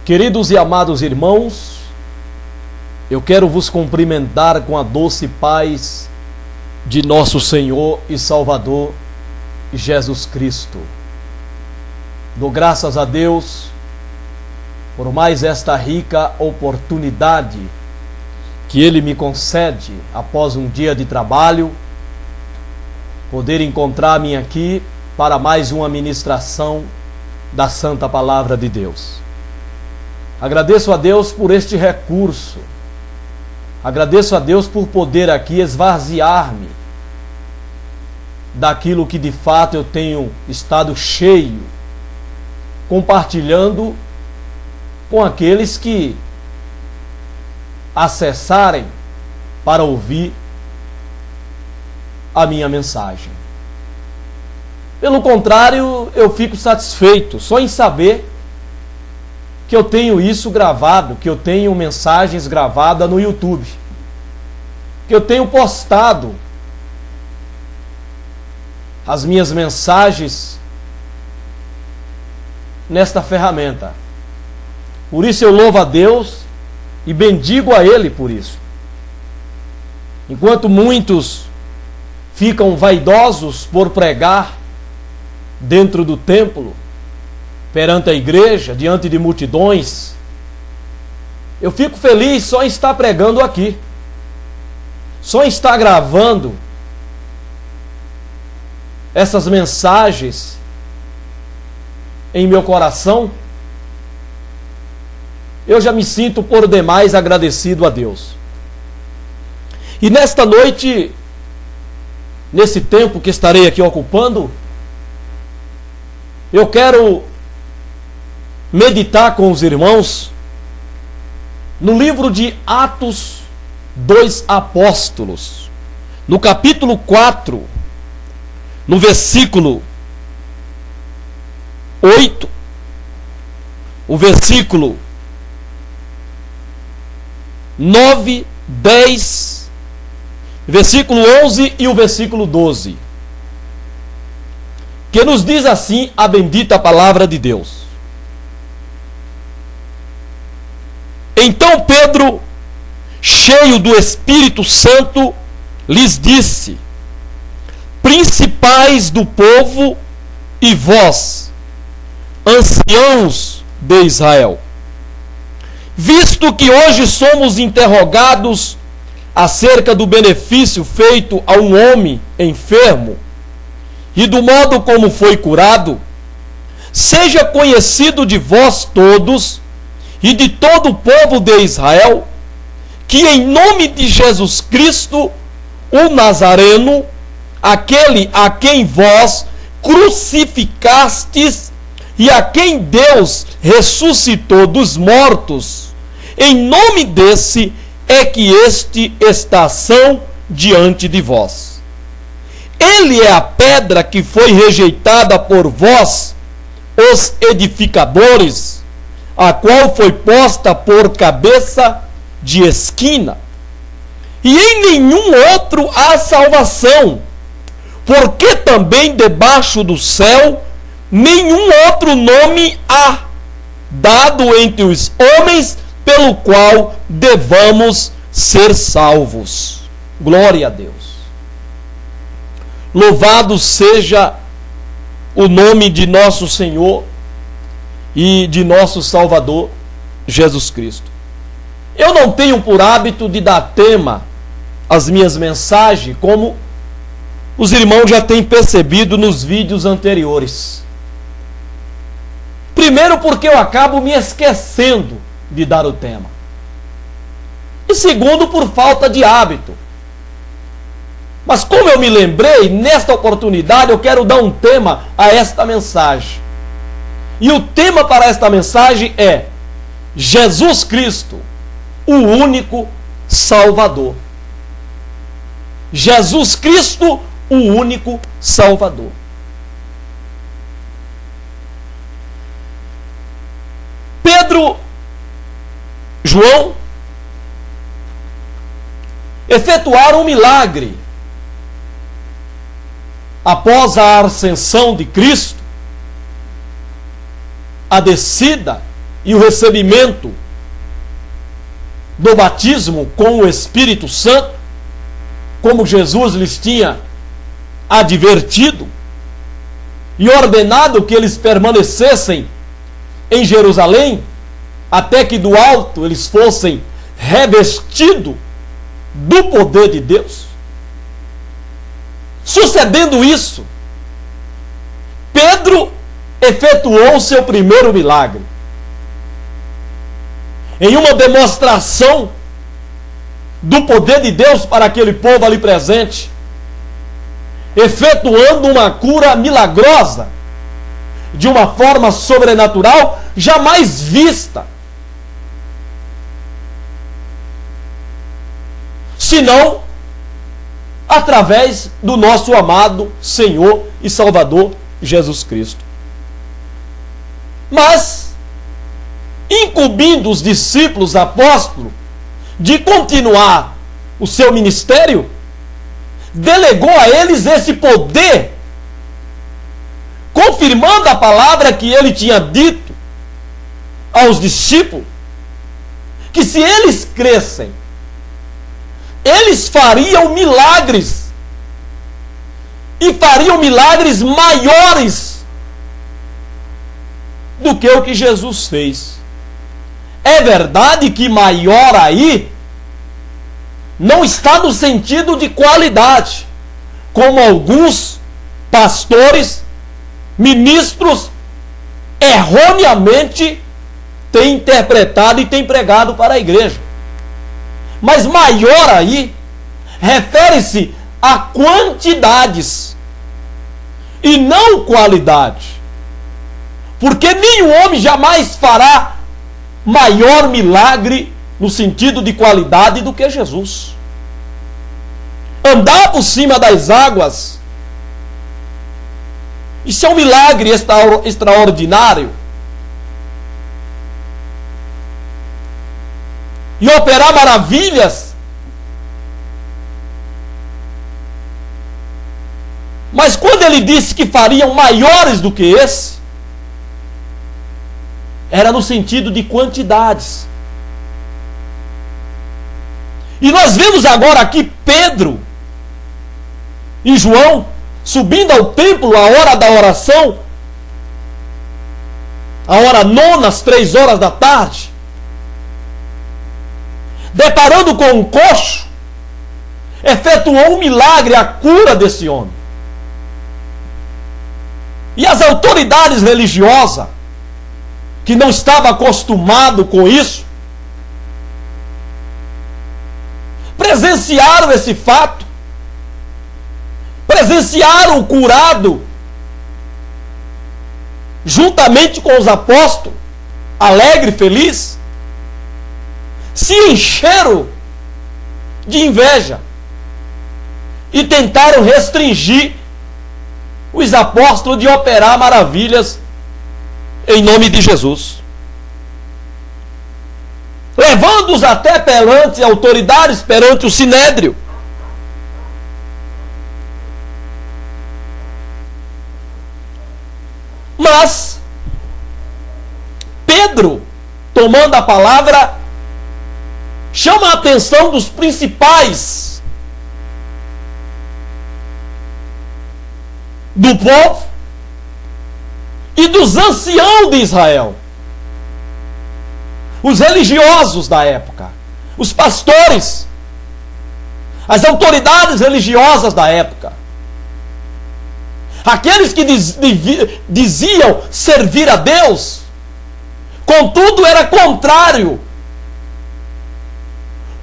Queridos e amados irmãos, eu quero vos cumprimentar com a doce paz de nosso Senhor e Salvador Jesus Cristo. Dou graças a Deus por mais esta rica oportunidade que Ele me concede após um dia de trabalho, poder encontrar-me aqui para mais uma ministração da Santa Palavra de Deus. Agradeço a Deus por este recurso. Agradeço a Deus por poder aqui esvaziar-me daquilo que de fato eu tenho estado cheio, compartilhando com aqueles que acessarem para ouvir a minha mensagem. Pelo contrário, eu fico satisfeito só em saber que eu tenho isso gravado, que eu tenho mensagens gravadas no YouTube, que eu tenho postado as minhas mensagens nesta ferramenta. Por isso eu louvo a Deus e bendigo a Ele por isso. Enquanto muitos ficam vaidosos por pregar dentro do templo, perante a igreja, diante de multidões, eu fico feliz só em estar pregando aqui, só em estar gravando essas mensagens em meu coração. Eu já me sinto por demais agradecido a Deus. E nesta noite, nesse tempo que estarei aqui ocupando, eu quero meditar com os irmãos no livro de Atos dos Apóstolos, no capítulo 4, no versículo 8, o versículo 9, 10, versículo 11 e o versículo 12, que nos diz assim a bendita palavra de Deus. Então Pedro, cheio do Espírito Santo, lhes disse: principais do povo e vós, anciãos de Israel, visto que hoje somos interrogados acerca do benefício feito a um homem enfermo e do modo como foi curado, seja conhecido de vós todos e de todo o povo de Israel, que em nome de Jesus Cristo, o Nazareno, aquele a quem vós crucificastes e a quem Deus ressuscitou dos mortos, em nome desse é que este está são diante de vós. Ele é a pedra que foi rejeitada por vós, os edificadores, a qual foi posta por cabeça de esquina. E em nenhum outro há salvação, porque também debaixo do céu nenhum outro nome há dado entre os homens pelo qual devamos ser salvos. Glória a Deus. Louvado seja o nome de nosso Senhor e de nosso Salvador Jesus Cristo. Eu não tenho por hábito de dar tema às minhas mensagens, como os irmãos já têm percebido nos vídeos anteriores. Primeiro, porque eu acabo me esquecendo de dar o tema. E segundo, por falta de hábito. Mas como eu me lembrei, nesta oportunidade eu quero dar um tema a esta mensagem. E o tema para esta mensagem é Jesus Cristo, o único Salvador. Jesus Cristo, o único Salvador. Pedro, João, efetuaram um milagre após a ascensão de Cristo, a descida e o recebimento do batismo com o Espírito Santo, como Jesus lhes tinha advertido e ordenado que eles permanecessem em Jerusalém, até que do alto eles fossem revestidos do poder de Deus. Sucedendo isso, Pedro efetuou seu primeiro milagre, em uma demonstração do poder de Deus para aquele povo ali presente, efetuando uma cura milagrosa, de uma forma sobrenatural jamais vista, senão através do nosso amado Senhor e Salvador Jesus Cristo. Mas, incumbindo os discípulos apóstolos de continuar o seu ministério, delegou a eles esse poder, confirmando a palavra que ele tinha dito aos discípulos, que se eles crescem, eles fariam milagres, e fariam milagres maiores do que o que Jesus fez. É verdade que maior aí não está no sentido de qualidade, como alguns pastores, ministros, erroneamente têm interpretado e têm pregado para a igreja. Mas maior aí refere-se a quantidades e não qualidade. Porque nenhum homem jamais fará maior milagre no sentido de qualidade do que Jesus. Andar por cima das águas, isso é um milagre extraordinário. E operar maravilhas. Mas quando ele disse que fariam maiores do que esse, era no sentido de quantidades. E nós vemos agora aqui Pedro e João subindo ao templo a hora da oração, a hora nona, às 3 horas da tarde, deparando com um coxo, efetuou um milagre, a cura desse homem. E as autoridades religiosas, que não estavam acostumadas com isso, presenciaram esse fato, presenciaram o curado, juntamente com os apóstolos, alegre, feliz, se encheram de inveja e tentaram restringir os apóstolos de operar maravilhas em nome de Jesus, levando-os até perante autoridades, perante o Sinédrio. Mas Pedro, tomando a palavra, chama a atenção dos principais do povo e dos anciãos de Israel, os religiosos da época, os pastores, as autoridades religiosas da época, aqueles que diziam servir a Deus, contudo era contrário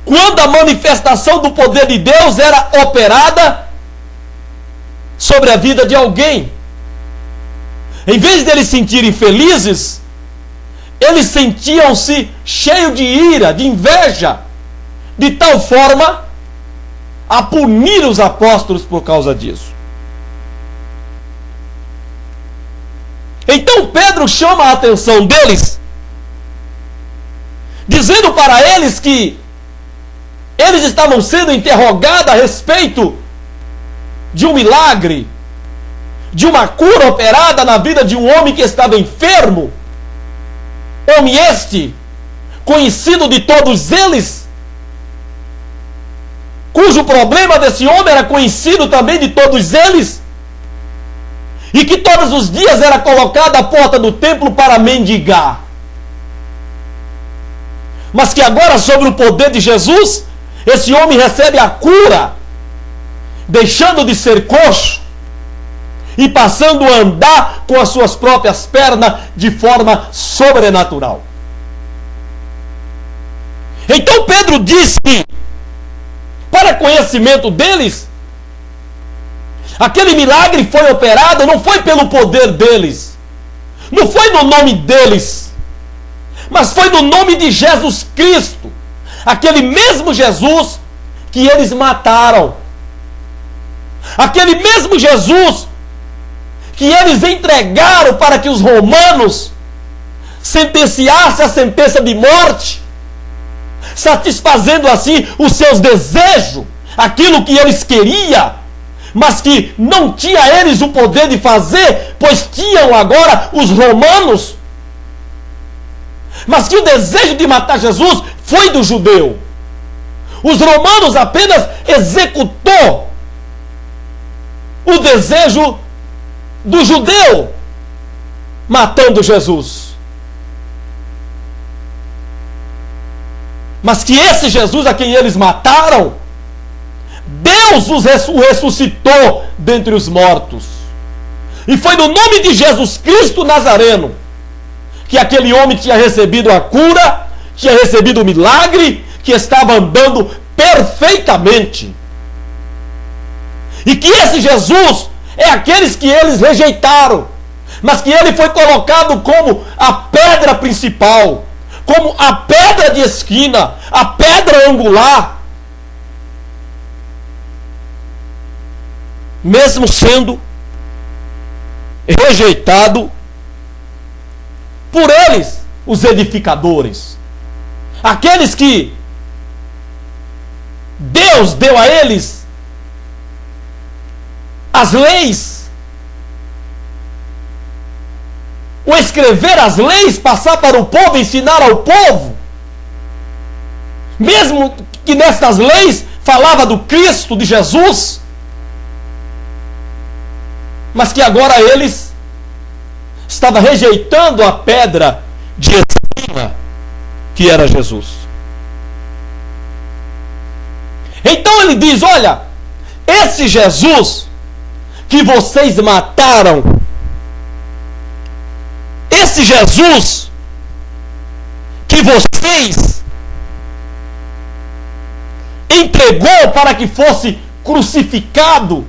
quando a manifestação do poder de Deus era operada sobre a vida de alguém. Em vez de eles se sentirem felizes, eles sentiam-se cheios de ira, de inveja, de tal forma a punir os apóstolos por causa disso. Então Pedro chama a atenção deles, dizendo para eles que eles estavam sendo interrogados a respeito de um milagre, de uma cura operada na vida de um homem que estava enfermo, Homem este, conhecido de todos eles, cujo problema desse homem era conhecido também de todos eles, e que todos os dias era colocado à porta do templo para mendigar. Mas que agora, sobre o poder de Jesus, esse homem recebe a cura, deixando de ser coxo e passando a andar com as suas próprias pernas de forma sobrenatural. Então Pedro diz que, para conhecimento deles, aquele milagre foi operado, não foi pelo poder deles, não foi no nome deles, mas foi no nome de Jesus Cristo, aquele mesmo Jesus que eles mataram, aquele mesmo Jesus que eles entregaram para que os romanos sentenciassem a sentença de morte, satisfazendo assim os seus desejos, aquilo que eles queriam, mas que não tinha eles o poder de fazer, pois tinham agora os romanos. Mas que o desejo de matar Jesus foi do judeu. Os romanos apenas executou o desejo do judeu, matando Jesus. Mas que esse Jesus a quem eles mataram, Deus o ressuscitou dentre os mortos. E foi no nome de Jesus Cristo Nazareno que aquele homem tinha recebido a cura, tinha recebido o milagre, que estava andando perfeitamente. E que esse Jesus é aqueles que eles rejeitaram, mas que ele foi colocado como a pedra principal, como a pedra de esquina, a pedra angular, mesmo sendo rejeitado por eles, os edificadores, aqueles que Deus deu a eles as leis, o escrever as leis, passar para o povo, ensinar ao povo, mesmo que nestas leis falava do Cristo, de Jesus, mas que agora eles estavam rejeitando a pedra de esquina que era Jesus. Então ele diz: olha, esse Jesus que vocês mataram, esse Jesus que vocês entregou para que fosse crucificado,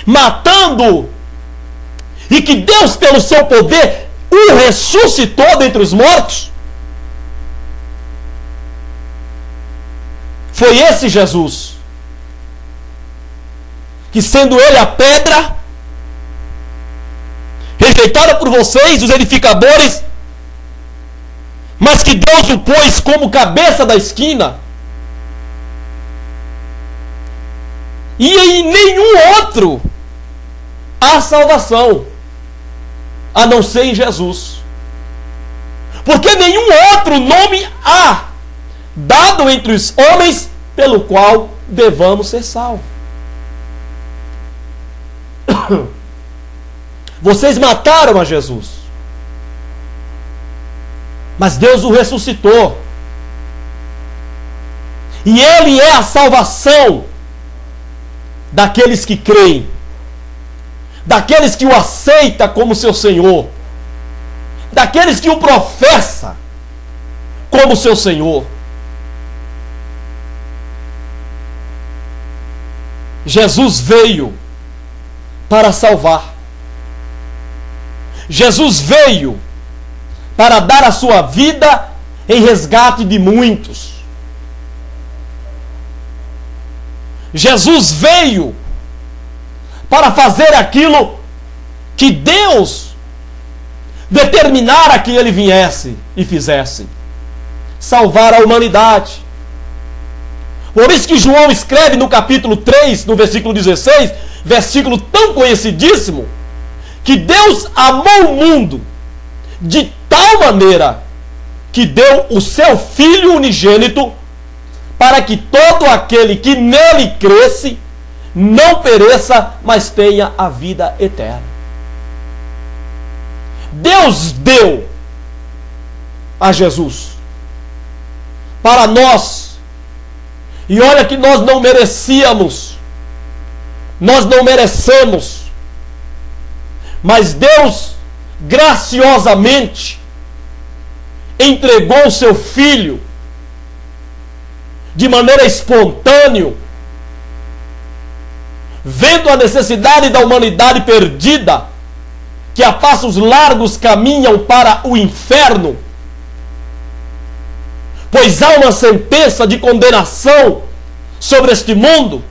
matando, e que Deus, pelo seu poder, o ressuscitou dentre os mortos, foi esse Jesus que, sendo ele a pedra rejeitada por vocês, os edificadores, mas que Deus o pôs como cabeça da esquina, e em nenhum outro há salvação a não ser em Jesus, porque nenhum outro nome há dado entre os homens pelo qual devamos ser salvos. Vocês mataram a Jesus, mas Deus o ressuscitou, e ele é a salvação daqueles que creem, daqueles que o aceitam como seu Senhor, daqueles que o professam como seu Senhor. Jesus veio para salvar. Jesus veio para dar a sua vida em resgate de muitos. Jesus veio para fazer aquilo que Deus determinara que ele viesse e fizesse: salvar a humanidade. Por isso que João escreve no capítulo 3, no versículo 16, versículo tão conhecidíssimo, que Deus amou o mundo de tal maneira que deu o seu Filho unigênito, para que todo aquele que nele cresce não pereça, mas tenha a vida eterna. Deus deu a Jesus para nós, e olha que nós não merecíamos, nós não merecemos, mas Deus graciosamente entregou o seu Filho de maneira espontânea, vendo a necessidade da humanidade perdida, que a passos largos caminham para o inferno, pois há uma sentença de condenação sobre este mundo,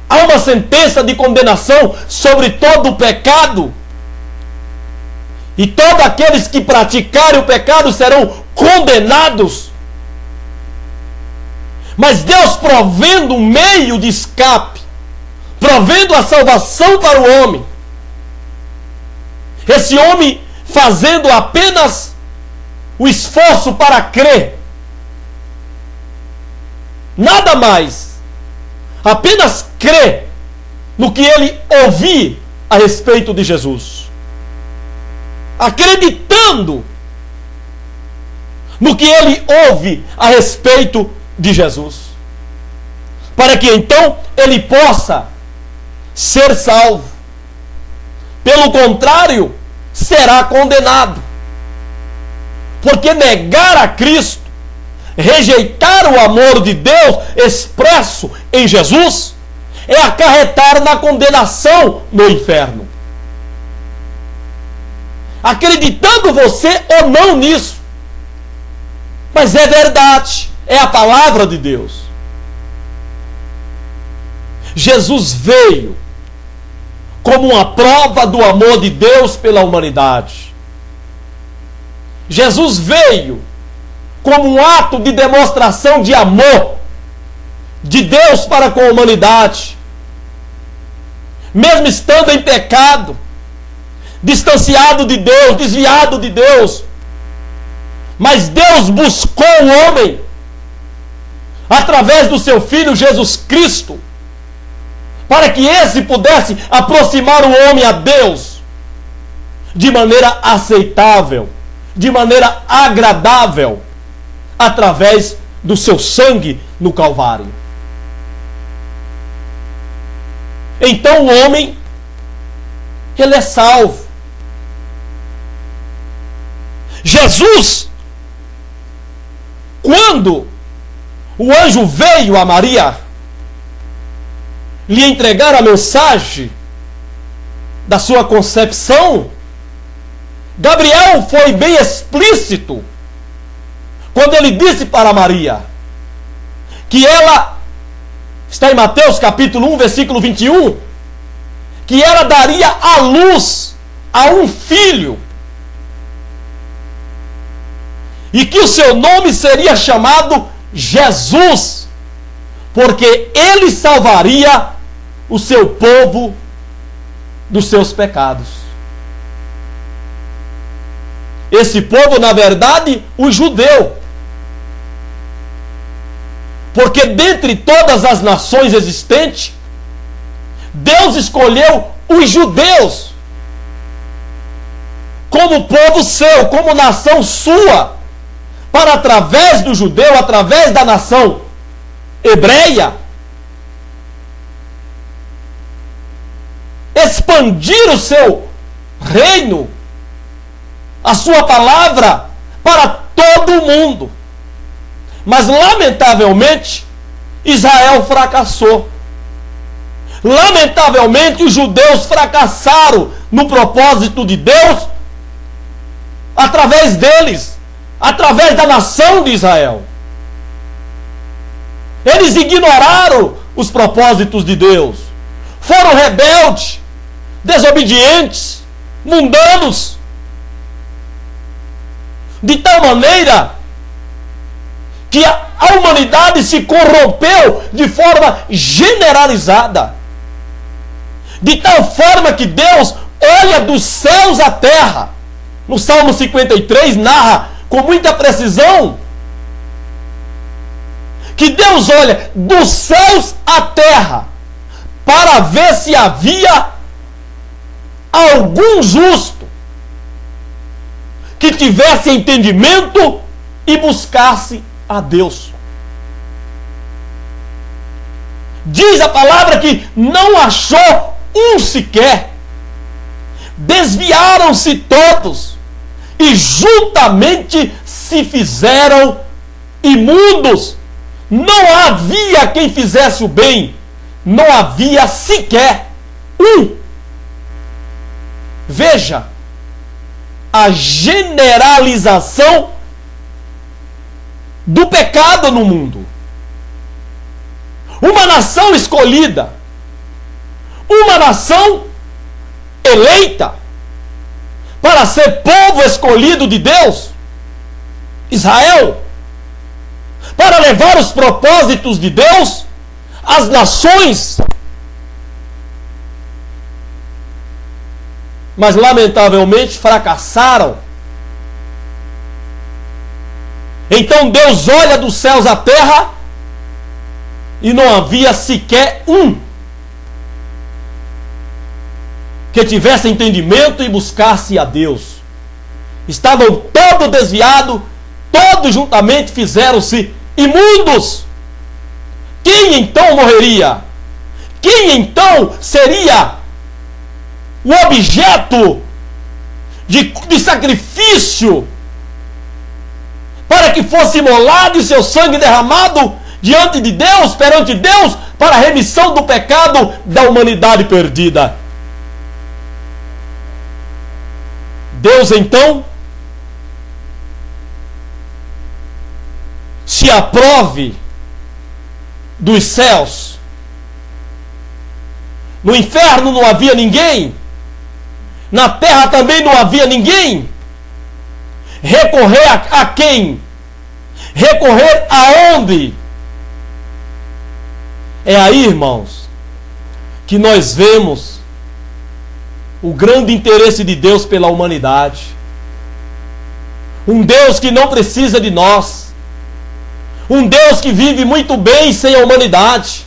há uma sentença de condenação sobre todo o pecado, e todos aqueles que praticarem o pecado serão condenados. Mas Deus, provendo um meio de escape, provendo a salvação para o homem, esse homem fazendo apenas o esforço para crer, nada mais, apenas crer no que ele ouvir a respeito de Jesus, acreditando no que ele ouve a respeito de Jesus, para que então ele possa ser salvo. Pelo contrário, será condenado, porque negar a Cristo, rejeitar o amor de Deus expresso em Jesus, é acarretar na condenação no inferno. Acreditando você ou não nisso, mas é verdade, é a palavra de Deus. Jesus veio como uma prova do amor de Deus pela humanidade. Jesus veio como um ato de demonstração de amor de Deus para com a humanidade. Mesmo estando em pecado, distanciado de Deus, desviado de Deus, mas Deus buscou o homem através do seu Filho Jesus Cristo, para que esse pudesse aproximar o homem a Deus de maneira aceitável, de maneira agradável, através do seu sangue no Calvário. Então o homem, ele é salvo. Jesus, quando o anjo veio a Maria lhe entregar a mensagem da sua concepção, Gabriel foi bem explícito quando ele disse para Maria que ela, está em Mateus capítulo 1, versículo 21, que ela daria à luz a um filho, e que o seu nome seria chamado Jesus, porque ele salvaria o seu povo dos seus pecados. Esse povo, na verdade, o judeu. Porque dentre todas as nações existentes, Deus escolheu os judeus como povo seu, como nação sua, para através do judeu, através da nação hebreia, expandir o seu reino, a sua palavra para todo o mundo. Mas lamentavelmente Israel fracassou. Lamentavelmente os judeus fracassaram no propósito de Deus através deles, através da nação de Israel. Eles ignoraram os propósitos de Deus, foram rebeldes, desobedientes, mundanos, de tal maneira que a humanidade se corrompeu de forma generalizada, de tal forma que Deus olha dos céus à terra no Salmo 53, narra com muita precisão que Deus olha dos céus à terra para ver se havia algum justo que tivesse entendimento e buscasse a Deus. Diz a palavra que não achou um sequer. Desviaram-se todos e juntamente se fizeram imundos. Não havia quem fizesse o bem, não havia sequer um. Veja a generalização do pecado no mundo. Uma nação escolhida, uma nação eleita para ser povo escolhido de Deus, Israel, para levar os propósitos de Deus às nações. Mas lamentavelmente fracassaram. Então Deus olha dos céus à terra e não havia sequer um que tivesse entendimento e buscasse a Deus. Estavam todos desviados, todos juntamente fizeram-se imundos. Quem então morreria? Quem então seria o objeto de sacrifício para que fosse imolado e seu sangue derramado diante de Deus, perante Deus, para a remissão do pecado da humanidade perdida? Deus então se aprove dos céus. No inferno não havia ninguém, na terra também não havia ninguém. Recorrer a quem? Recorrer aonde? É aí, irmãos, que nós vemos o grande interesse de Deus pela humanidade. Um Deus que não precisa de nós. Um Deus que vive muito bem sem a humanidade.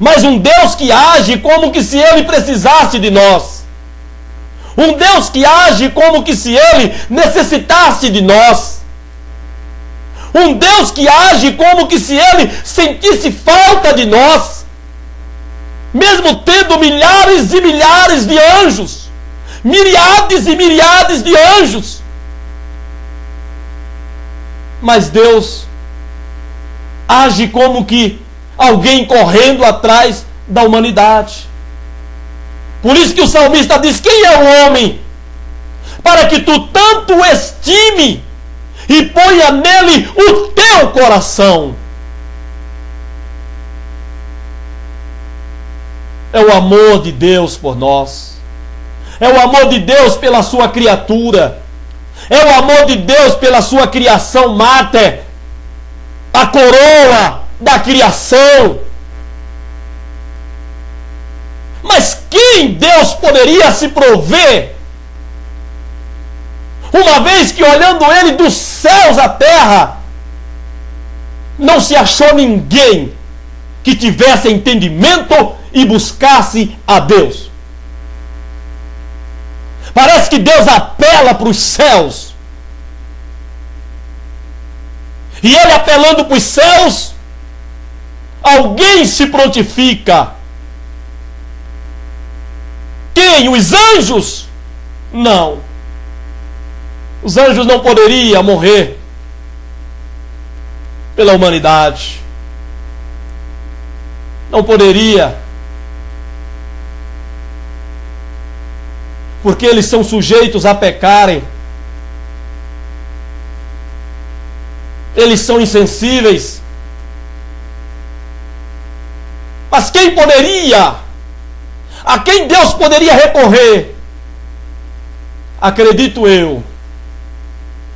Mas um Deus que age como que se Ele precisasse de nós. Um Deus que age como que se Ele necessitasse de nós. Um Deus que age como que se Ele sentisse falta de nós. Mesmo tendo milhares e milhares de anjos. Miríades e miríades de anjos. Mas Deus age como que alguém correndo atrás da humanidade. Por isso que o salmista diz: quem é o homem para que tu tanto o estime e ponha nele o teu coração? É o amor de Deus por nós. É o amor de Deus pela sua criatura. É o amor de Deus pela sua criação máter. A coroa da criação. Mas quem Deus poderia se prover? Uma vez que olhando Ele dos céus à terra, não se achou ninguém que tivesse entendimento e buscasse a Deus. Parece que Deus apela para os céus. E Ele apelando para os céus, alguém se prontifica. Quem? Os anjos? Não. Os anjos não poderiam morrer pela humanidade. Não poderia. Porque eles são sujeitos a pecarem. Eles são insensíveis. Mas quem poderia? A quem Deus poderia recorrer? Acredito eu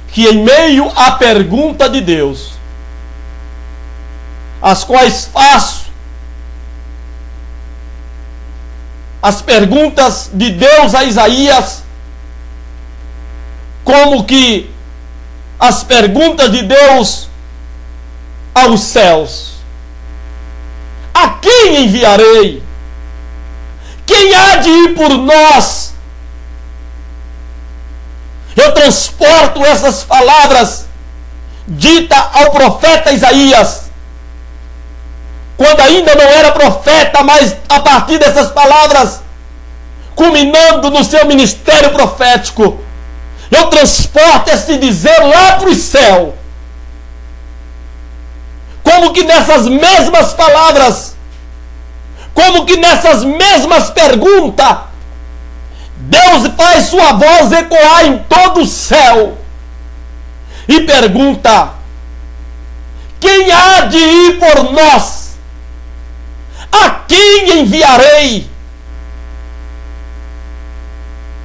que em meio à pergunta de Deus, as quais faço as perguntas de Deus a Isaías como que as perguntas de Deus aos céus. A quem enviarei? Quem há de ir por nós? Eu transporto essas palavras ditas ao profeta Isaías, quando ainda não era profeta, mas a partir dessas palavras, culminando no seu ministério profético, eu transporto esse dizer lá para o céu. Como que nessas mesmas palavras, como que nessas mesmas perguntas, Deus faz sua voz ecoar em todo o céu e pergunta: quem há de ir por nós? A quem enviarei?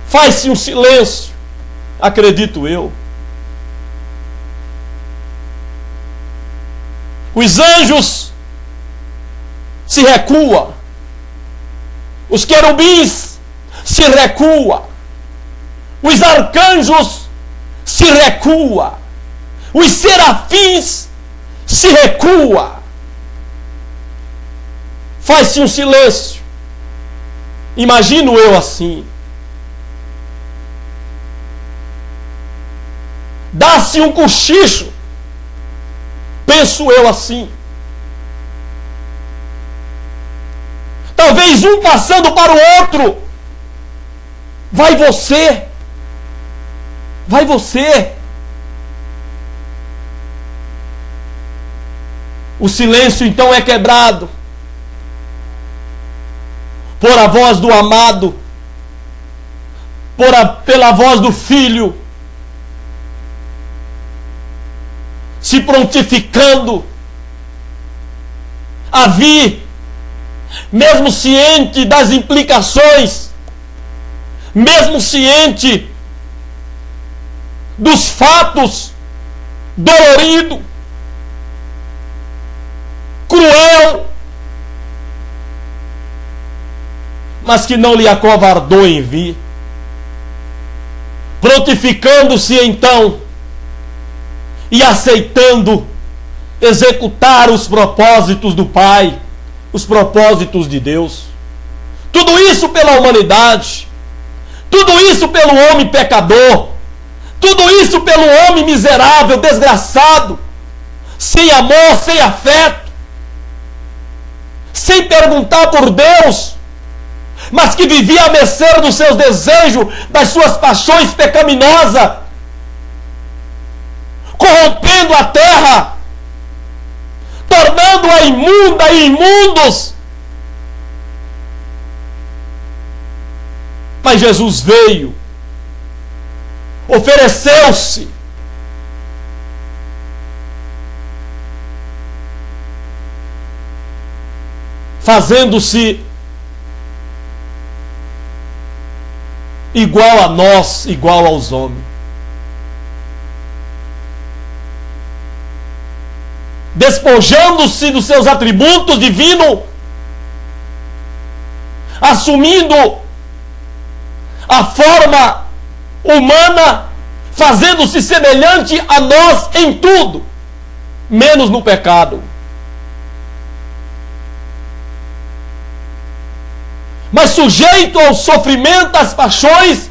Faz-se um silêncio, acredito eu. Os anjos se recuam, os querubins se recuam, os arcanjos se recuam, os serafins se recuam. Faz-se um silêncio. Imagino eu assim. Dá-se um cochicho. Penso eu assim. Talvez um passando para o outro. Vai você. Vai você. O silêncio então é quebrado por a voz do amado, pela voz do filho, se prontificando a vir, mesmo ciente das implicações, mesmo ciente dos fatos, dolorido, cruel, mas que não lhe acovardou em vir, prontificando-se então e aceitando executar os propósitos do Pai, os propósitos de Deus. Tudo isso pela humanidade, tudo isso pelo homem pecador, tudo isso pelo homem miserável, desgraçado, sem amor, sem afeto, sem perguntar por Deus, mas que vivia a mercê dos seus desejos, das suas paixões pecaminosas, corrompendo a terra, tornando-a imunda e imundos. Mas Jesus veio, ofereceu-se, fazendo-se igual a nós, igual aos homens. Despojando-se dos seus atributos divinos, assumindo a forma humana, fazendo-se semelhante a nós em tudo, menos no pecado. Mas sujeito ao sofrimento, às paixões,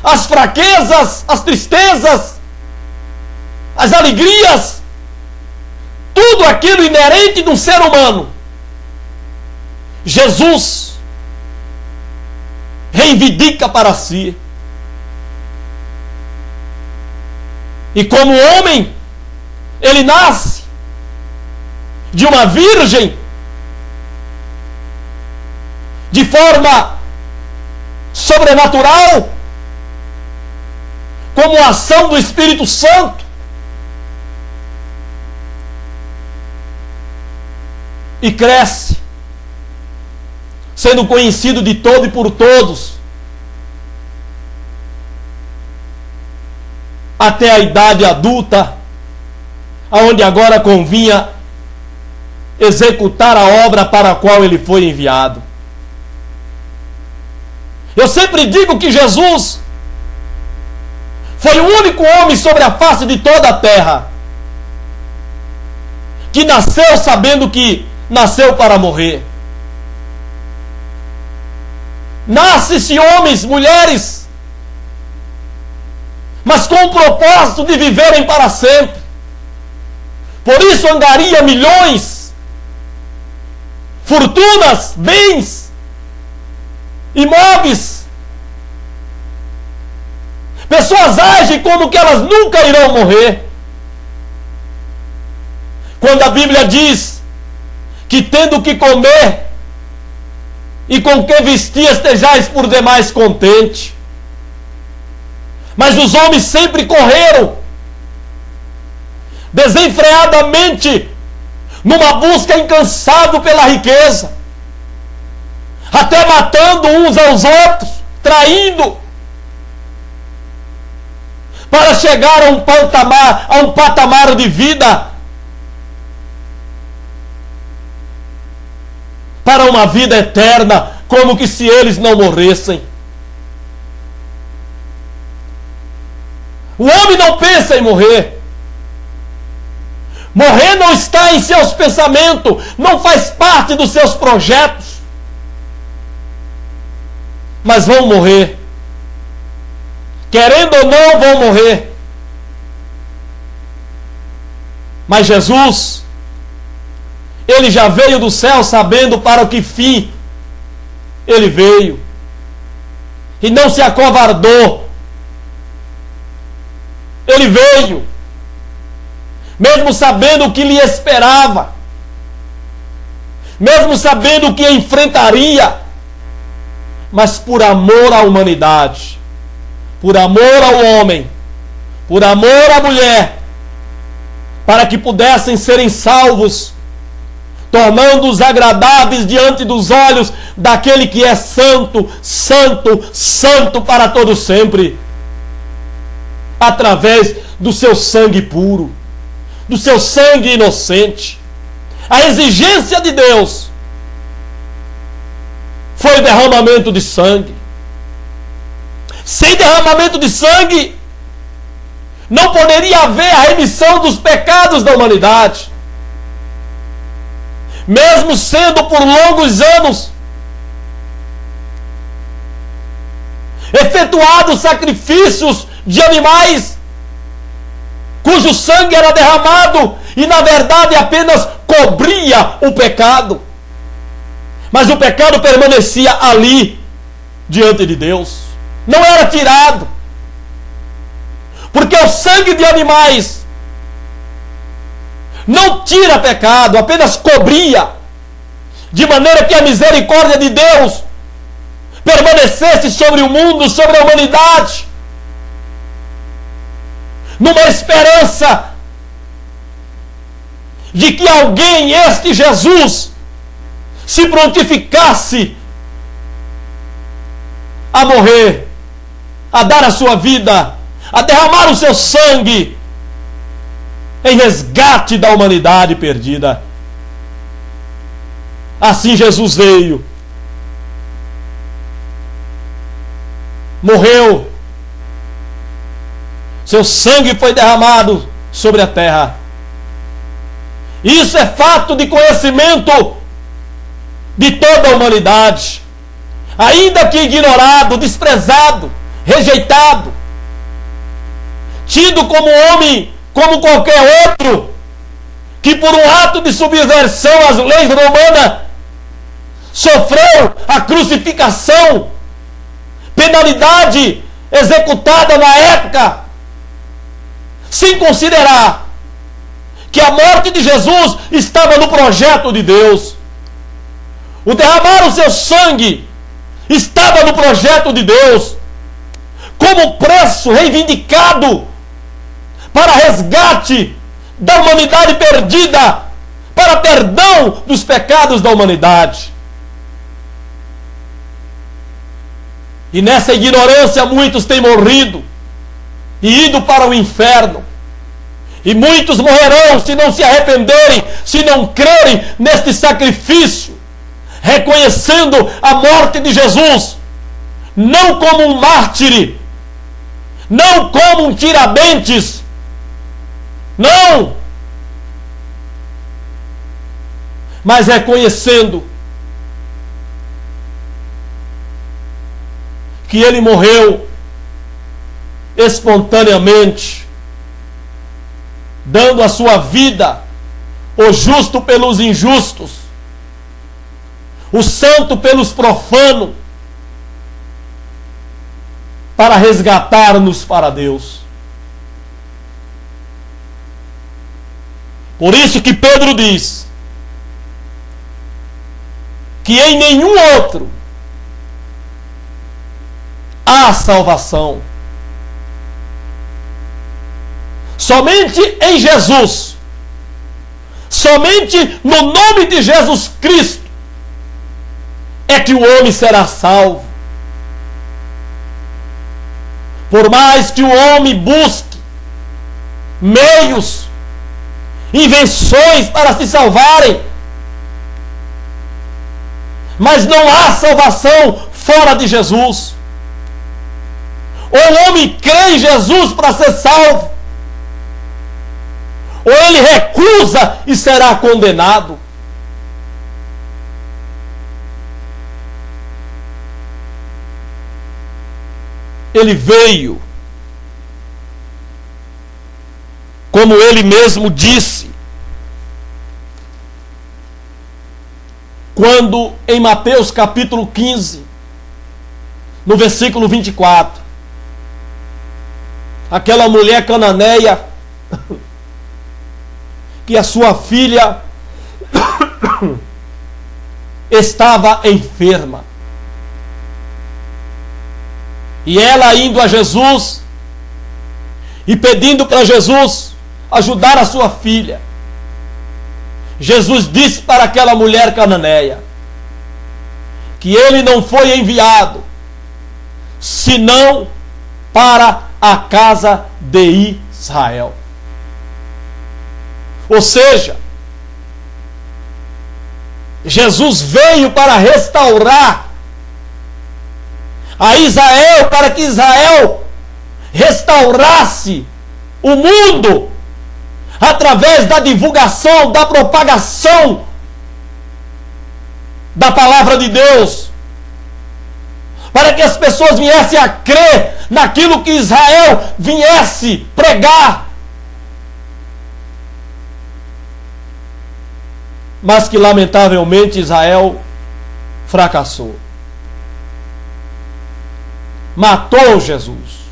às fraquezas, às tristezas, às alegrias, tudo aquilo inerente de um ser humano. Jesus reivindica para si. E como homem, ele nasce de uma virgem, de forma sobrenatural, como a ação do Espírito Santo, e cresce, sendo conhecido de todo e por todos, até a idade adulta, aonde agora convinha executar a obra para a qual ele foi enviado. Eu sempre digo que Jesus foi o único homem sobre a face de toda a terra que nasceu sabendo que nasceu para morrer. Nasce-se homens, mulheres, mas com o propósito de viverem para sempre. Por isso angaria milhões, fortunas, bens, imóveis. Pessoas agem como que elas nunca irão morrer. Quando a Bíblia diz que tendo o que comer e com que vestir estejais por demais contente. Mas os homens sempre correram desenfreadamente numa busca incansável pela riqueza, até matando uns aos outros, traindo, para chegar a um patamar de vida, para uma vida eterna, como que se eles não morressem. O homem não pensa em morrer. Morrer não está em seus pensamentos, não faz parte dos seus projetos. Mas vão morrer. Querendo ou não, vão morrer. Mas Jesus, Ele já veio do céu sabendo para o que fim Ele veio. E não se acovardou. Ele veio, mesmo sabendo o que lhe esperava, mesmo sabendo o que enfrentaria, mas por amor à humanidade, por amor ao homem, por amor à mulher, para que pudessem serem salvos, tornando-os agradáveis diante dos olhos daquele que é santo, santo, santo para todo sempre, através do seu sangue puro, do seu sangue inocente. A exigência de Deus foi o derramamento de sangue. Sem derramamento de sangue, não poderia haver a remissão dos pecados da humanidade. Mesmo sendo por longos anos efetuados sacrifícios de animais cujo sangue era derramado e na verdade apenas cobria o pecado, mas o pecado permanecia ali diante de Deus, não era tirado, porque o sangue de animais não tira pecado, apenas cobria, de maneira que a misericórdia de Deus permanecesse sobre o mundo, sobre a humanidade, numa esperança de que alguém, este Jesus, se prontificasse a morrer, a dar a sua vida, a derramar o seu sangue em resgate da humanidade perdida. Assim Jesus veio, morreu, seu sangue foi derramado sobre a terra. Isso é fato de conhecimento de toda a humanidade, ainda que ignorado, desprezado, rejeitado, tido como homem, como qualquer outro, que por um ato de subversão às leis romanas sofreu a crucificação, penalidade executada na época, sem considerar que a morte de Jesus estava no projeto de Deus. O derramar o seu sangue estava no projeto de Deus, como preço reivindicado para resgate da humanidade perdida, para perdão dos pecados da humanidade. E nessa ignorância muitos têm morrido e ido para o inferno. E muitos morrerão se não se arrependerem, se não crerem neste sacrifício, reconhecendo a morte de Jesus não como um mártir, não como um Tiradentes, não, mas reconhecendo que ele morreu espontaneamente, dando a sua vida, o justo pelos injustos, o santo pelos profanos, para resgatar-nos para Deus. Por isso que Pedro diz que em nenhum outro há salvação. Somente em Jesus, somente no nome de Jesus Cristo, é que o homem será salvo. Por mais que o homem busque meios, invenções para se salvarem, mas não há salvação fora de Jesus. Ou o homem crê em Jesus para ser salvo, ou ele recusa e será condenado. Ele veio, como ele mesmo disse, quando em Mateus capítulo 15, no versículo 24, aquela mulher cananeia, que a sua filha estava enferma, e ela indo a Jesus e pedindo para Jesus ajudar a sua filha, Jesus disse para aquela mulher cananeia que ele não foi enviado senão para a casa de Israel. Ou seja, Jesus veio para restaurar a Israel, para que Israel restaurasse o mundo através da divulgação, da propagação da palavra de Deus, para que as pessoas viessem a crer naquilo que Israel viesse pregar, mas que lamentavelmente Israel fracassou. Matou Jesus,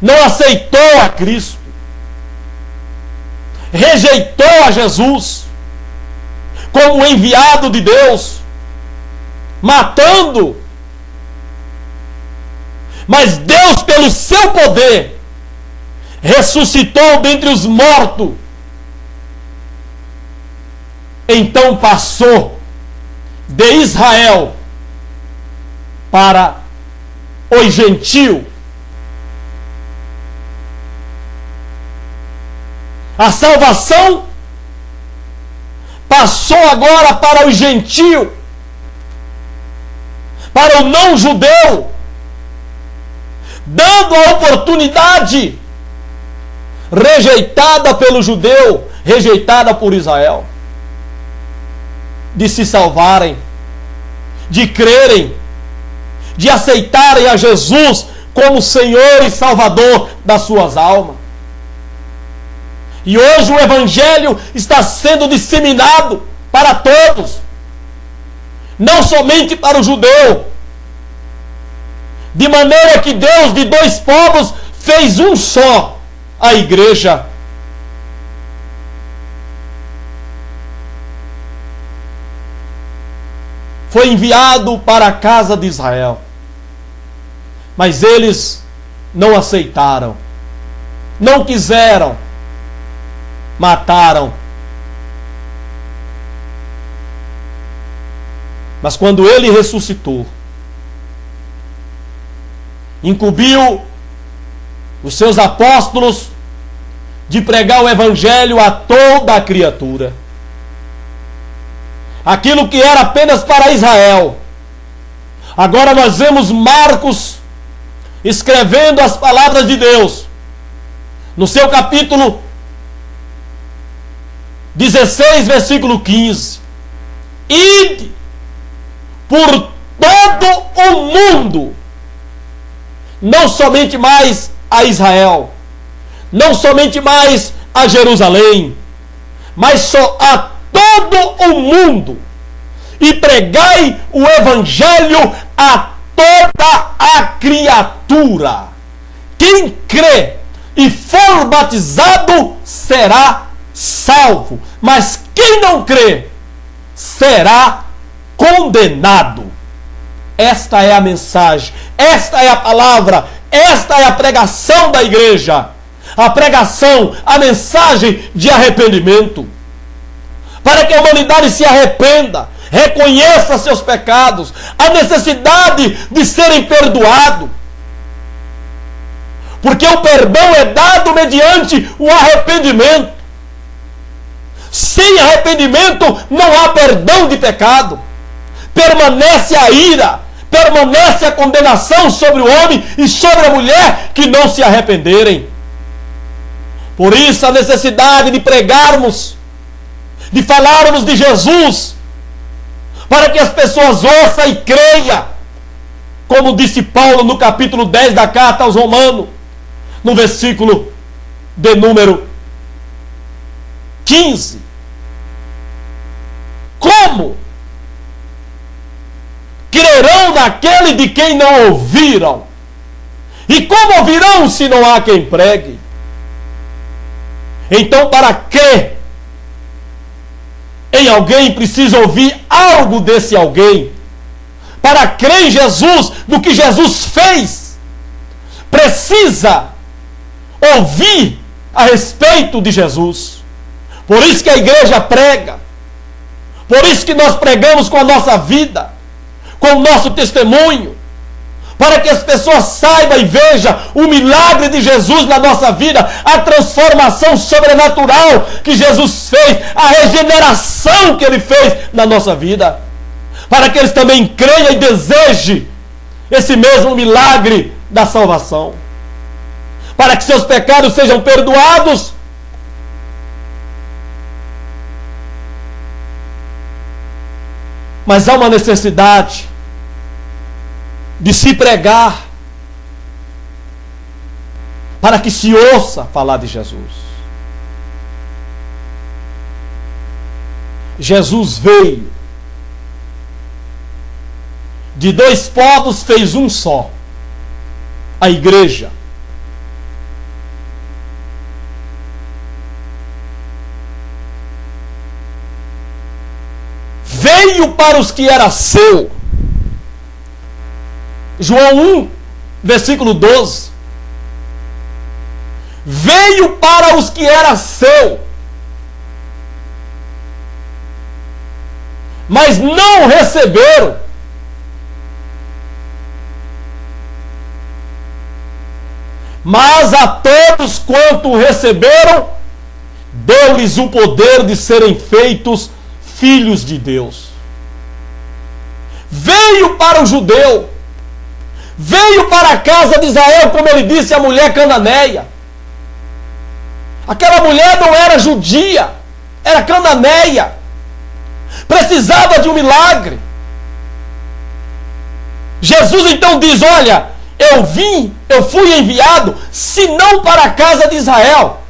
não aceitou a Cristo, rejeitou a Jesus como enviado de Deus, matando. Mas Deus, pelo seu poder, ressuscitou dentre os mortos. Então passou de Israel para os gentios. A salvação passou agora para os gentios, para o não judeu, dando a oportunidade rejeitada pelo judeu, rejeitada por Israel, de se salvarem, de crerem, de aceitarem a Jesus como Senhor e Salvador das suas almas. E hoje o Evangelho está sendo disseminado para todos, não somente para o judeu, de maneira que Deus de dois povos fez um só, a igreja. Foi enviado para a casa de Israel, mas eles não aceitaram, não quiseram, mataram. Mas quando ele ressuscitou, incumbiu os seus apóstolos de pregar o Evangelho a toda a criatura. Aquilo que era apenas para Israel, Agora nós vemos Marcos escrevendo as palavras de Deus no seu capítulo 16, versículo 15. Ide por todo o mundo, não somente mais a Israel, não somente mais a Jerusalém, mas só a todo o mundo, e pregai o evangelho a toda a criatura. Quem crê e for batizado será salvo, mas quem não crê será condenado. Esta é a mensagem, esta é a palavra, esta é a pregação da igreja. A pregação, a mensagem de arrependimento, para que a humanidade se arrependa, reconheça seus pecados, a necessidade de serem perdoados. Porque o perdão é dado mediante o arrependimento. Sem arrependimento não há perdão de pecado. Permanece a ira, permanece a condenação sobre o homem e sobre a mulher que não se arrependerem. Por isso a necessidade de pregarmos, de falarmos de Jesus, para que as pessoas ouçam e creiam, como disse Paulo no capítulo 10 da carta aos Romanos, no versículo de número 15. Como crerão naquele de quem não ouviram? E como ouvirão se não há quem pregue? Então, para crer em alguém, precisa ouvir algo desse alguém. Para crer em Jesus, no que Jesus fez, precisa ouvir a respeito de Jesus. Por isso que a igreja prega. Por isso que nós pregamos com a nossa vida, com o nosso testemunho, para que as pessoas saibam e vejam o milagre de Jesus na nossa vida, a transformação sobrenatural que Jesus fez, a regeneração que Ele fez na nossa vida, para que eles também creiam e desejem esse mesmo milagre da salvação, para que seus pecados sejam perdoados. Mas há uma necessidade de se pregar, para que se ouça falar de Jesus. Jesus veio, de dois povos fez um só, a igreja. Veio para os que era seu. João 1, versículo 12. Veio para os que era seu, mas não receberam. Mas a todos quanto receberam, deu-lhes o poder de serem feitos filhos de Deus. Veio para o judeu, veio para a casa de Israel, como ele disse à mulher cananeia. Aquela mulher não era judia, era cananeia, precisava de um milagre. Jesus então diz: olha, eu fui enviado, senão para a casa de Israel.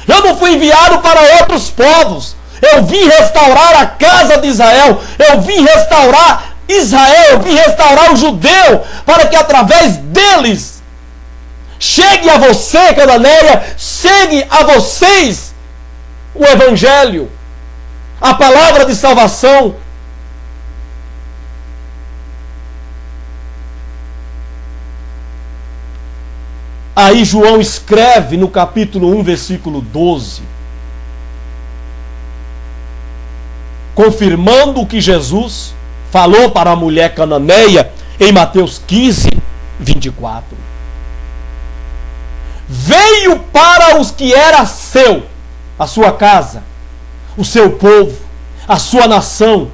Eu não fui enviado para outros povos. Eu vim restaurar a casa de Israel. Eu vim restaurar Israel. Eu vim restaurar o judeu, para que através deles chegue a você, cananeia, chegue a vocês o evangelho, a palavra de salvação. Aí João escreve no capítulo 1, versículo 12, confirmando o que Jesus falou para a mulher cananeia em Mateus 15, 24. Veio para os que era seu, a sua casa, o seu povo, a sua nação,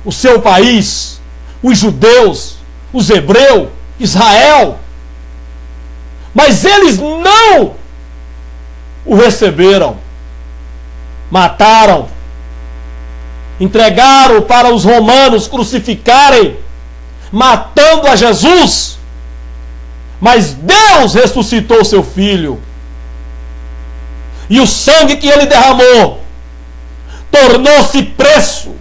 o seu país, os judeus, os hebreus, Israel. Mas eles não o receberam. Mataram. Entregaram para os romanos crucificarem, matando a Jesus. Mas Deus ressuscitou seu filho. E o sangue que ele derramou tornou-se preço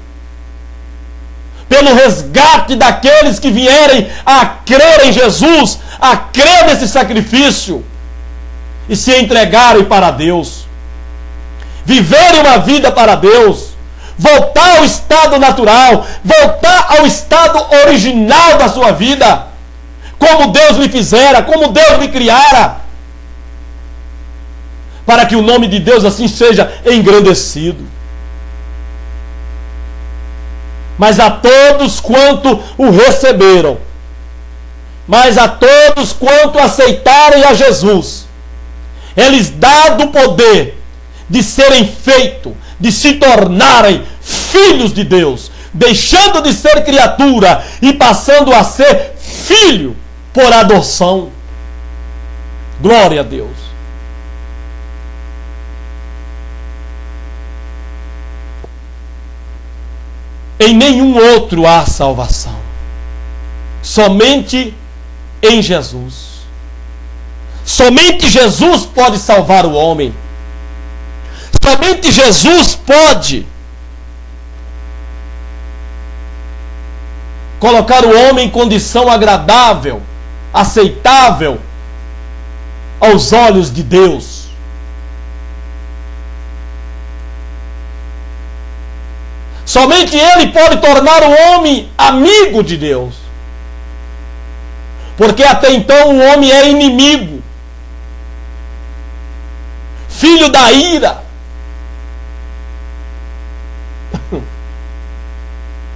pelo resgate daqueles que vierem a crer em Jesus, a crer nesse sacrifício e se entregarem para Deus, viverem uma vida para Deus, voltar ao estado natural, voltar ao estado original da sua vida, como Deus lhe fizera, como Deus lhe criara, para que o nome de Deus assim seja engrandecido. Mas a todos quanto o receberam, mas a todos quanto aceitarem a Jesus, eles dado o poder de serem feitos, de se tornarem filhos de Deus, deixando de ser criatura e passando a ser filho por adoção. Glória a Deus. Em nenhum outro há salvação, somente em Jesus. Somente Jesus pode salvar o homem. Somente Jesus pode colocar o homem em condição agradável, aceitável aos olhos de Deus. Somente Ele pode tornar o homem amigo de Deus. Porque até então o homem é inimigo, filho da ira.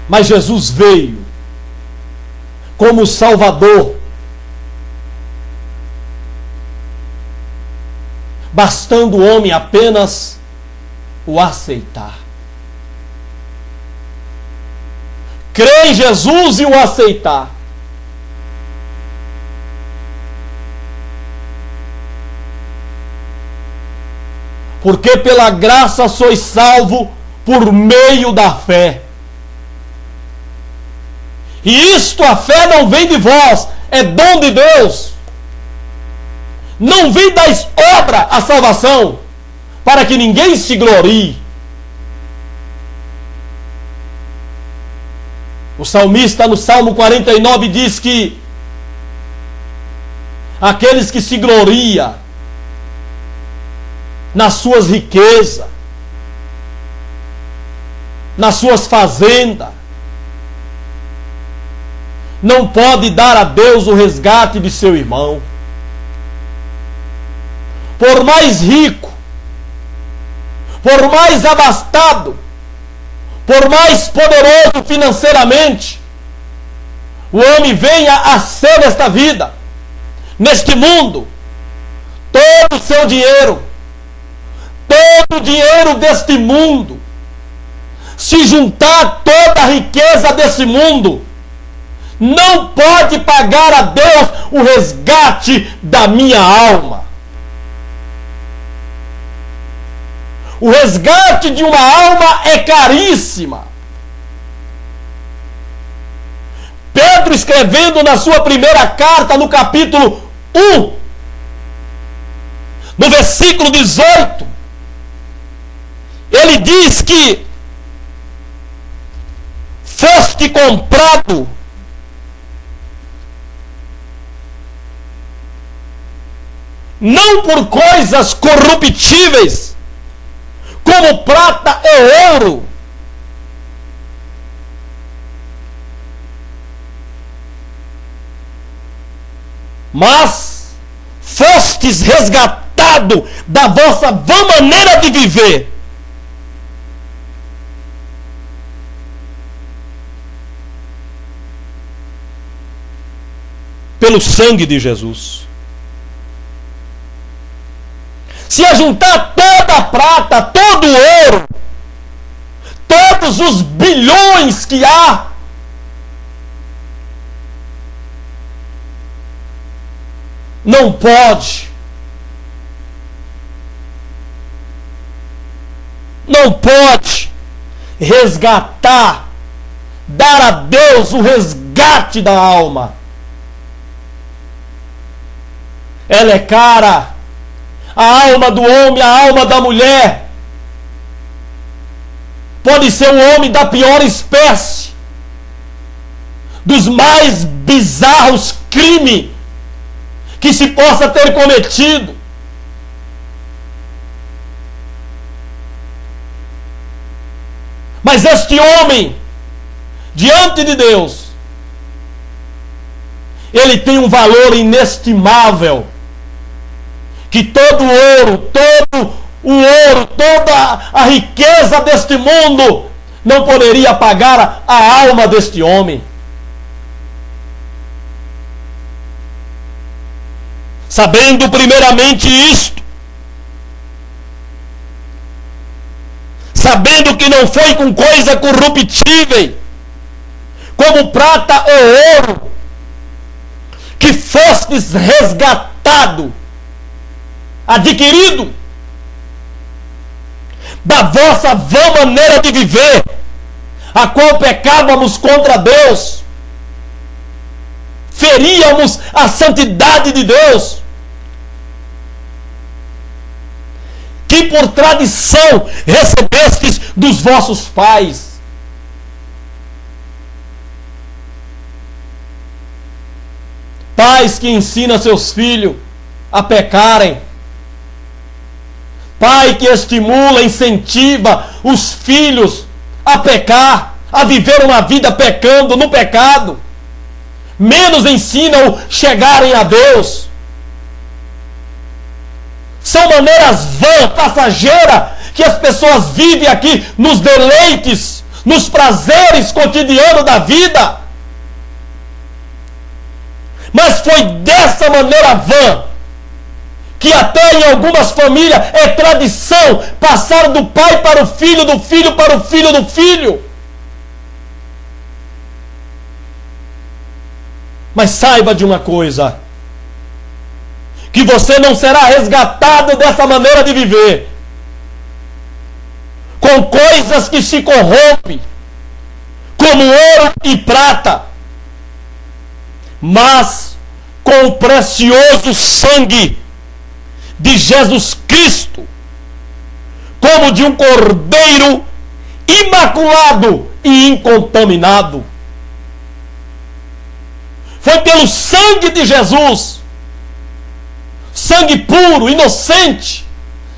Mas Jesus veio como Salvador, bastando o homem apenas o aceitar. Crer em Jesus e o aceitar. Porque pela graça sois salvo por meio da fé. E isto, a fé não vem de vós, é dom de Deus. Não vem das obras a salvação, para que ninguém se glorie. O salmista no Salmo 49 diz que aqueles que se gloriam nas suas riquezas, nas suas fazendas, não pode dar a Deus o resgate de seu irmão. Por mais rico, por mais abastado, por mais poderoso financeiramente, o homem venha a ser nesta vida, neste mundo, todo o seu dinheiro, todo o dinheiro deste mundo, se juntar toda a riqueza desse mundo, não pode pagar a Deus o resgate da minha alma. O resgate de uma alma é caríssima. Pedro, escrevendo na sua primeira carta, no capítulo 1, no versículo 18, ele diz que foste comprado não por coisas corruptíveis, como prata e ouro, mas fostes resgatado da vossa vã maneira de viver, pelo sangue de Jesus. Se ajuntar toda a prata, todo o ouro, todos os bilhões que há, não pode resgatar, dar a Deus o resgate da alma. Ela é cara. A alma do homem, a alma da mulher. Pode ser um homem da pior espécie, dos mais bizarros crimes que se possa ter cometido. Mas este homem, diante de Deus, ele tem um valor inestimável, que todo o ouro, toda a riqueza deste mundo não poderia pagar a alma deste homem. Sabendo primeiramente isto, sabendo que não foi com coisa corruptível, como prata ou ouro, que fostes resgatado, adquirido da vossa vã maneira de viver, a qual pecávamos contra Deus, feríamos a santidade de Deus, que por tradição recebestes dos vossos pais. Pais que ensinam seus filhos a pecarem. Pai que estimula, incentiva os filhos a pecar, a viver uma vida pecando no pecado. Menos ensinam chegarem a Deus. São maneiras vãs, passageiras, que as pessoas vivem aqui nos deleites, nos prazeres cotidianos da vida. Mas foi dessa maneira vã que até em algumas famílias é tradição passar do pai para o filho, do filho para o filho do filho. Mas saiba de uma coisa, que você não será resgatado dessa maneira de viver, com coisas que se corrompem, como ouro e prata, mas com o precioso sangue de Jesus Cristo, como de um cordeiro imaculado e incontaminado. Foi pelo sangue de Jesus, sangue puro, inocente,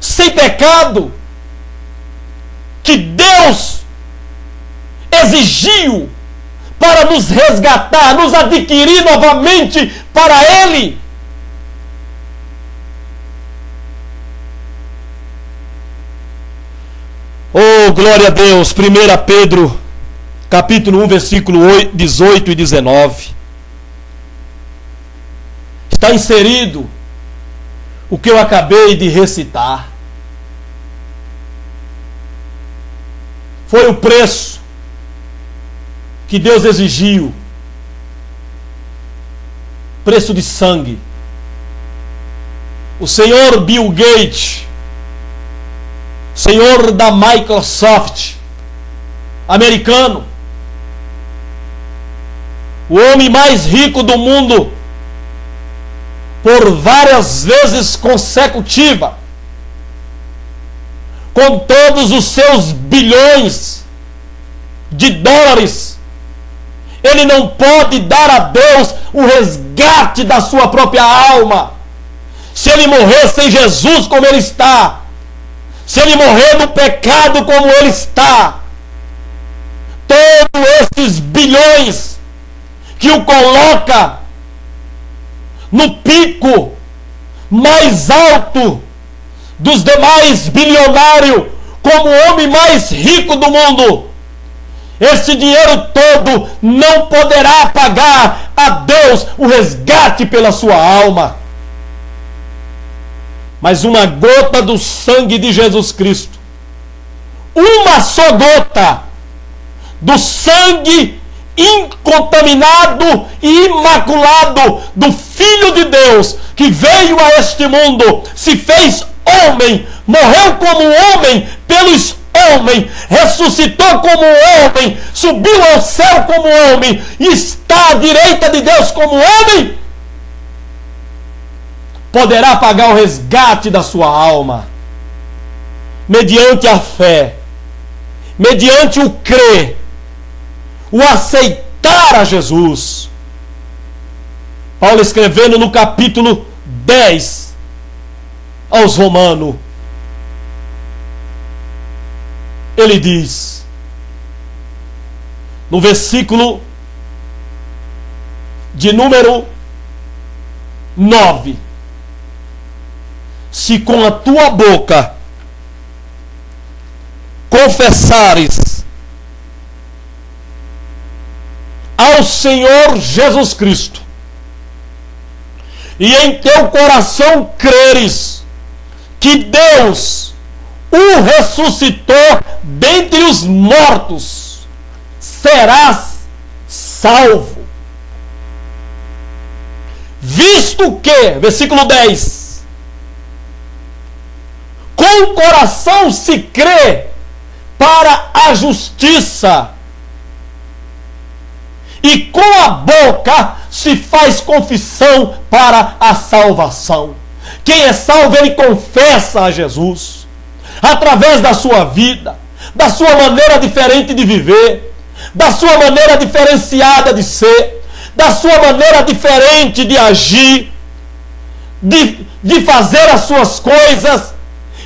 sem pecado, que Deus exigiu para nos resgatar, nos adquirir novamente para Ele. Oh, glória a Deus. 1 Pedro, capítulo 1, versículo 18 e 19. Está inserido o que eu acabei de recitar. Foi o preço que Deus exigiu. Preço de sangue. O senhor Bill Gates, senhor da Microsoft, americano, o homem mais rico do mundo, por várias vezes consecutivas, com todos os seus bilhões de dólares, ele não pode dar a Deus o resgate da sua própria alma. Se ele morrer sem Jesus como ele está, se ele morrer no pecado como ele está, todos esses bilhões que o coloca no pico mais alto dos demais bilionários, como o homem mais rico do mundo, esse dinheiro todo não poderá pagar a Deus o resgate pela sua alma. Mas uma gota do sangue de Jesus Cristo, uma só gota do sangue incontaminado e imaculado do Filho de Deus, que veio a este mundo, se fez homem, morreu como homem pelos homens, ressuscitou como homem, subiu ao céu como homem, e está à direita de Deus como homem, poderá pagar o resgate da sua alma, mediante a fé, mediante o crer, o aceitar a Jesus. Paulo, escrevendo no capítulo 10 aos Romanos, ele diz, no versículo de número 9: se com a tua boca confessares ao Senhor Jesus Cristo e em teu coração creres que Deus o ressuscitou dentre os mortos, serás salvo. Visto que, versículo 10, com o coração se crê para a justiça, e com a boca se faz confissão para a salvação. Quem é salvo, ele confessa a Jesus, através da sua vida, da sua maneira diferente de viver, da sua maneira diferenciada de ser, da sua maneira diferente de agir, de fazer as suas coisas.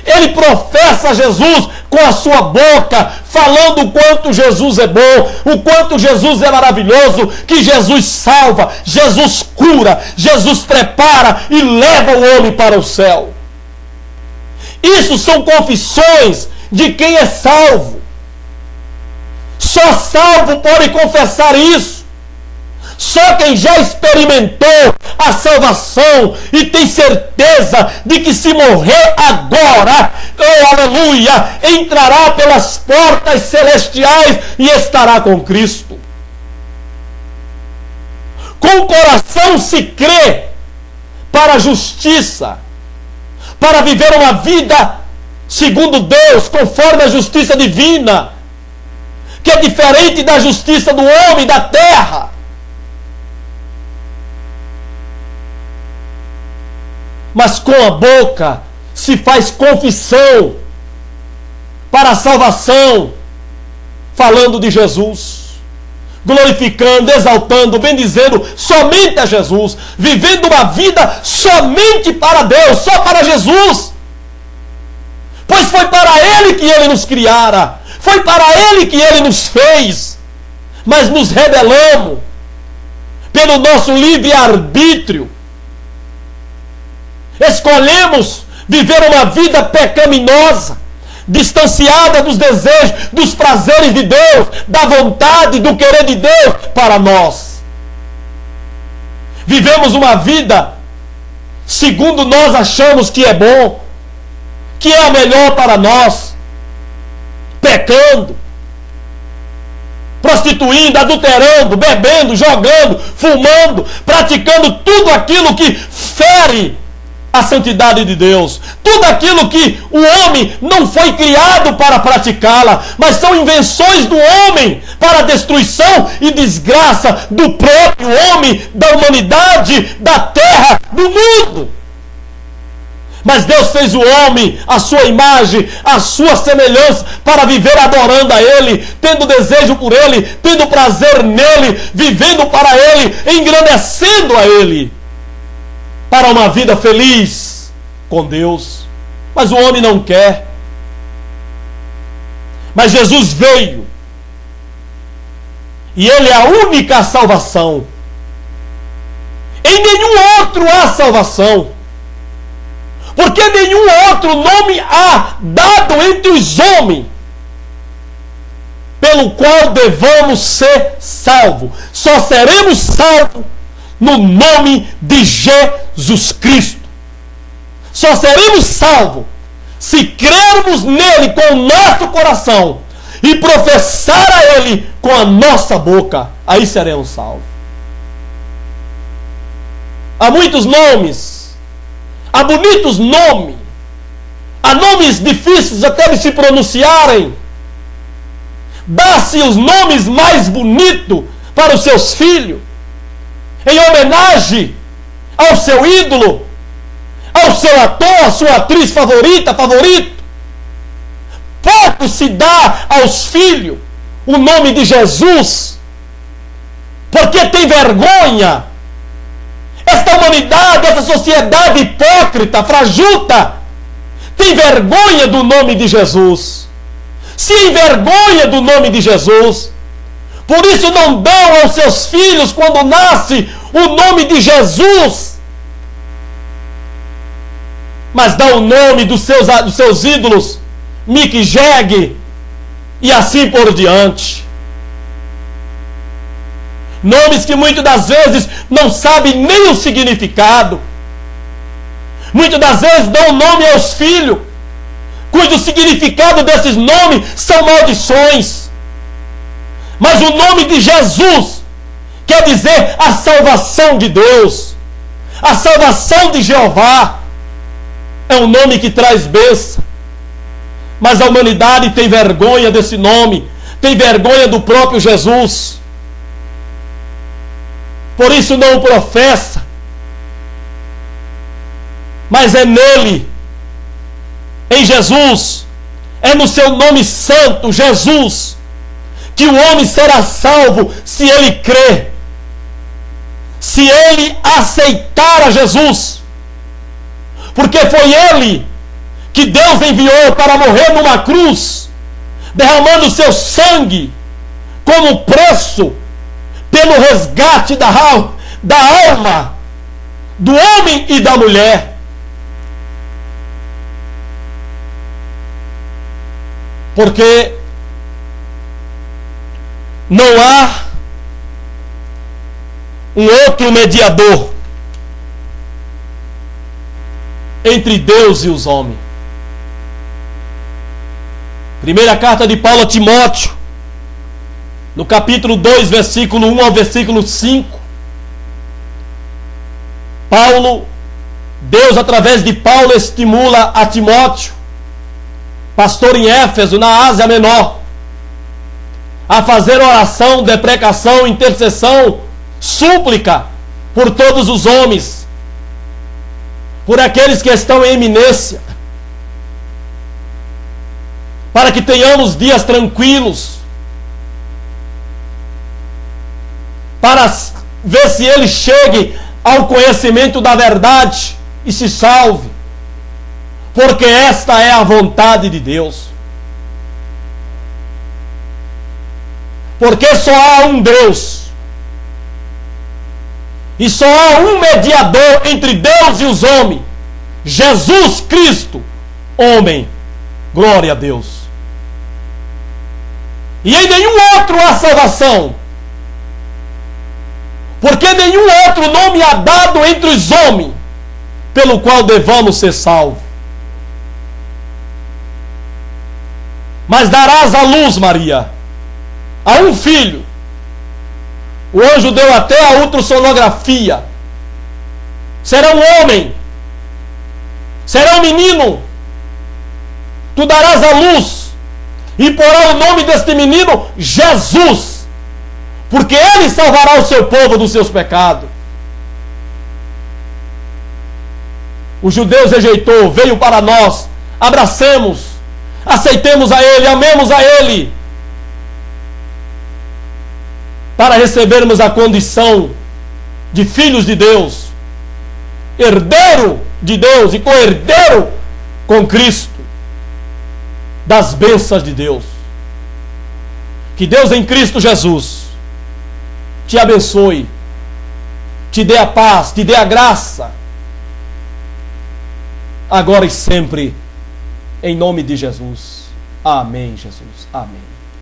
Ele professa Jesus com a sua boca, falando o quanto Jesus é bom, o quanto Jesus é maravilhoso, que Jesus salva, Jesus cura, Jesus prepara e leva o homem para o céu. Isso são confissões de quem é salvo. Só salvo pode confessar isso. Só quem já experimentou a salvação e tem certeza de que se morrer agora, oh aleluia, entrará pelas portas celestiais e estará com Cristo. Com o coração se crê para a justiça, para viver uma vida segundo Deus, conforme a justiça divina, que é diferente da justiça do homem, da terra. Mas com a boca se faz confissão para a salvação, falando de Jesus, glorificando, exaltando, bendizendo somente a Jesus, vivendo uma vida somente para Deus, só para Jesus. Pois foi para Ele que Ele nos criara, foi para Ele que Ele nos fez, mas nos rebelamos pelo nosso livre-arbítrio. Escolhemos viver uma vida pecaminosa, distanciada dos desejos, dos prazeres de Deus, da vontade, do querer de Deus para nós. Vivemos uma vida segundo nós achamos que é bom, que é a melhor para nós, pecando, prostituindo, adulterando, bebendo, jogando, fumando, praticando tudo aquilo que fere a santidade de Deus, tudo aquilo que o homem não foi criado para praticá-la, mas são invenções do homem para a destruição e desgraça do próprio homem, da humanidade, da terra, do mundo. Mas Deus fez o homem à sua imagem, à sua semelhança, para viver adorando a Ele, tendo desejo por Ele, tendo prazer nele, vivendo para Ele, engrandecendo a Ele, para uma vida feliz com Deus. Mas o homem não quer. Mas Jesus veio, e Ele é a única salvação. Em nenhum outro há salvação, porque nenhum outro nome há dado entre os homens pelo qual devamos ser salvos. Só seremos salvos no nome de Jesus Cristo. Só seremos salvos se crermos nele com o nosso coração e professar a Ele com a nossa boca, aí seremos salvos. Há muitos nomes, há bonitos nomes, há nomes difíceis até de se pronunciarem. Dá-se os nomes mais bonitos para os seus filhos, em homenagem ao seu ídolo, ao seu ator, à sua atriz favorito. Pouco se dá aos filhos o nome de Jesus, porque tem vergonha. Esta humanidade, essa sociedade hipócrita, frajuta, tem vergonha do nome de Jesus. Se envergonha do nome de Jesus. Por isso não dão aos seus filhos, quando nasce, o nome de Jesus, mas dão o nome dos seus ídolos, Mick Jagger, e assim por diante. Nomes que muitas das vezes não sabem nem o significado. Muitas das vezes dão nome aos filhos, cujo significado desses nomes são maldições. Mas o nome de Jesus quer dizer a salvação de Deus, a salvação de Jeová. É um nome que traz bênção. Mas a humanidade tem vergonha desse nome, tem vergonha do próprio Jesus. Por isso não o professa. Mas é nele, em Jesus, é no seu nome santo, Jesus, que o homem será salvo se ele crer, se ele aceitar a Jesus. Porque foi ele que Deus enviou para morrer numa cruz, derramando seu sangue como preço pelo resgate da alma do homem e da mulher. Porque não há um outro mediador entre Deus e os homens. Primeira carta de Paulo a Timóteo, no capítulo 2, versículo 1 ao versículo 5. Deus através de Paulo estimula a Timóteo, pastor em Éfeso, na Ásia Menor, a fazer oração, deprecação, intercessão, súplica por todos os homens, por aqueles que estão em eminência, para que tenhamos dias tranquilos, para ver se ele chegue ao conhecimento da verdade e se salve, porque esta é a vontade de Deus. Porque só há um Deus, e só há um mediador entre Deus e os homens, Jesus Cristo, homem. Glória a Deus. E em nenhum outro há salvação, porque nenhum outro nome há dado entre os homens pelo qual devamos ser salvos. Mas darás à luz, Maria, a um filho. O anjo deu até a ultrassonografia. Será um homem, será um menino. Tu darás à luz e porá o nome deste menino Jesus, porque ele salvará o seu povo dos seus pecados. Os judeus rejeitou, veio para nós. Abracemos, aceitemos a ele, amemos a ele, para recebermos a condição de filhos de Deus, herdeiro de Deus e co-herdeiro com Cristo das bênçãos de Deus. Que Deus em Cristo Jesus te abençoe, te dê a paz, te dê a graça, agora e sempre, em nome de Jesus. Amém, Jesus. Amém.